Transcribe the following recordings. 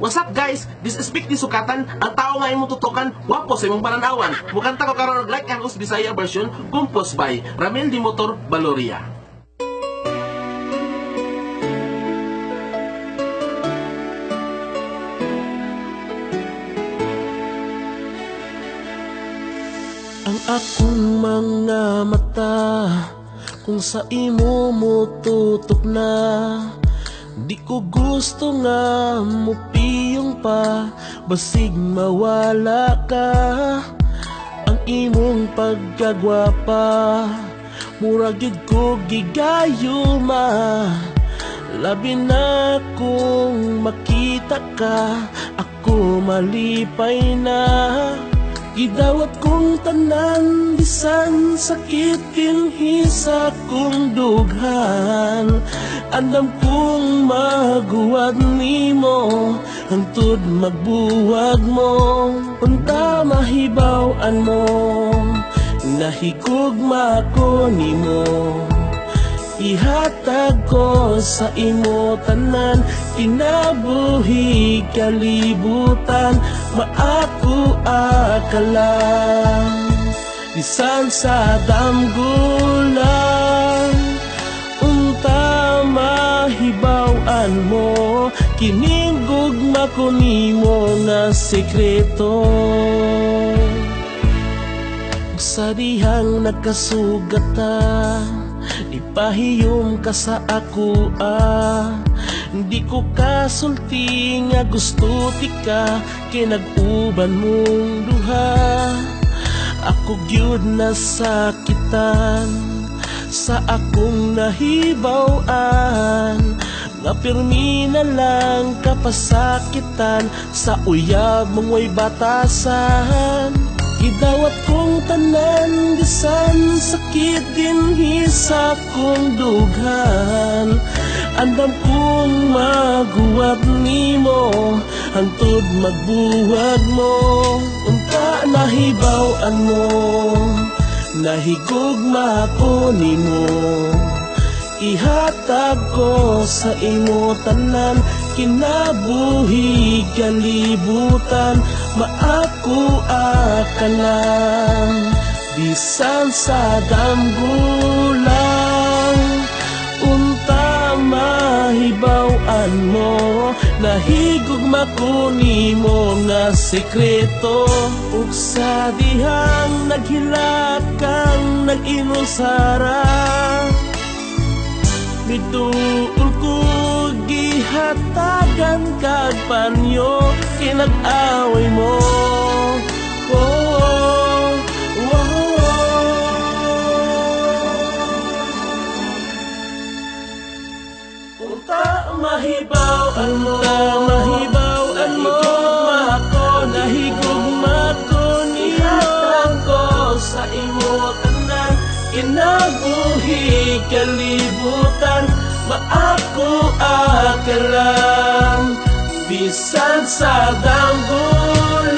What's up guys? This is Vic di Sukatan. Ang tao nga imong tutukan, wapo sa imong pananawan. Mukanta ko karon og like Angkos Bisaya version composed by Ramil Di Motor Valoria. Ang akong mga mata kung sa imo mo tutok na, di ko gusto nga mupiyong pa, basig mawala ka. Ang imong pagkagwapa, murag yun ko gigayuma. Labi na kung makita ka, ako malipay na. Gidawat kong tanan, bisan sakit kinhisa kong dughan. Andam kong maguwag nimo, hangtod magbuwag mo. Unta mahibaw-an mo, nahigugma ko nimo. Ihatag ko sa imo tanan, kinabuhi kalibutan, maaku akalang. Bisan sa damgulan, unta mahibaw-an mo, kining gugma ko nimo nga sekreto. Sa dihang nakasugata, ipahiyom ka sa ako Di ko kasulti nga gusto ti ka, kinag-uban mong duha. Ako gyud nasakitan sa akong nahibaw-an, nga pirmi na lang kapasakitan, sa uyab mong way batasan. Gidawat kong tanan, bisan sakit dinhi sa kong dughan. Andam kong maguwag nimo, hangtod magbuwag mo. Unta nahibaw-an mo, nahigugma ko nimo. Ihatag ko sa imo tanan, kinabuhi kalibutan, maaku akalang. Bisan sa damgulang, unta mahibaw-an mo, nahigugma ko nimo nga sekreto. Ug sa dihang naghilakang nag-inusara, miduol ko gihatagan kag panyo, kinag-away mo. Oh, oh, oh. Unta mahibaw-an mo, mahibaw-an mo, nahigugma ko nimo ko sa imo tanan, kinabuhi kalibutan, maaku akalang. Bisan sa damgulan,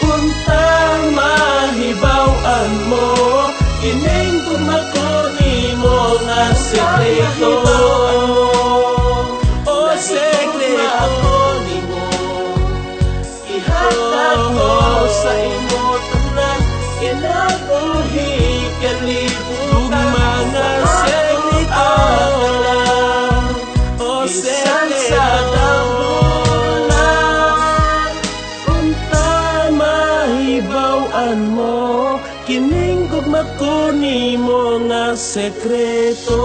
untang mahibaw-an mo, kining gumako nimo nga sekreto. O sekreto nimo, ihatag ko sa imo tanan, kinabuhi kalibutan, mga sekreto. O sekreto damgulan, unta mahibaw-an mo, kining gugma ko nimo nga sekreto.